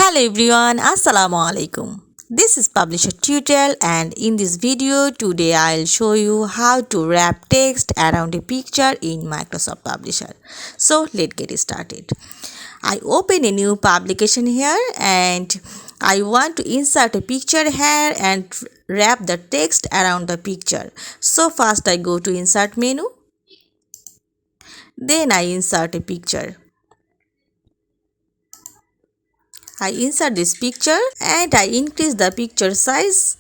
Hello everyone, Assalamualaikum. This is Publisher Tutorial, and in this video today I'll show you how to wrap text around a picture in Microsoft Publisher. So let's get started. I open a new publication here and I want to insert a picture here and wrap the text around the picture. So first I go to insert menu, then I insert a picture. I insert this picture and I increase the picture size,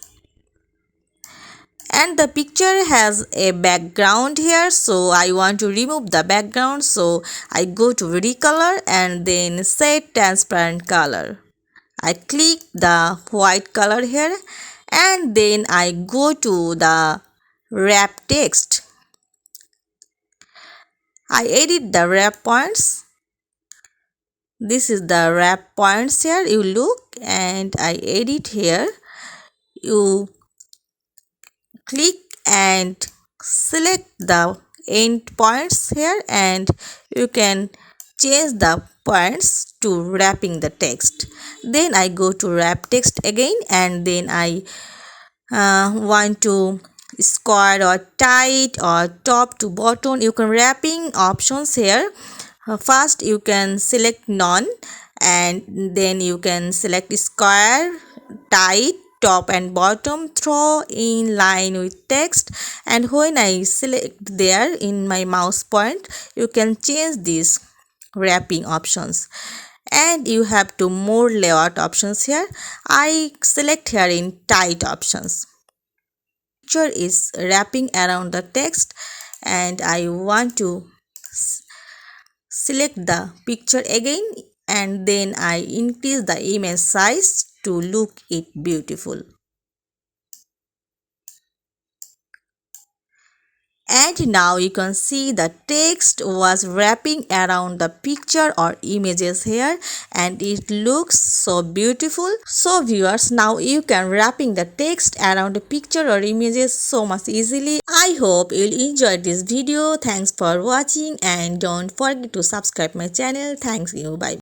and the picture has a background here, so I want to remove the background, so I go to recolor and then set transparent color. I click the white color here and then I go to the wrap text. I edit the wrap points. This is the wrap points here. You look and I edit here. You click and select the end points here and you can change the points to wrapping the text. Then I go to wrap text again and then I want to square or tight or top to bottom. You can wrapping options here. First you can select none and then you can select square, tight, top and bottom, throw in line with text, and when I select there in my mouse point you can change these wrapping options, and you have two more layout options here. I select here in tight options. Picture is wrapping around the text and I want to select the picture again and then I increase the image size to look it beautiful. And now you can see the text was wrapping around the picture or images here and it looks so beautiful. So viewers, now you can wrapping the text around the picture or images so much easily. I hope you'll enjoy this video. Thanks for watching and don't forget to subscribe my channel. Thanks you. Bye.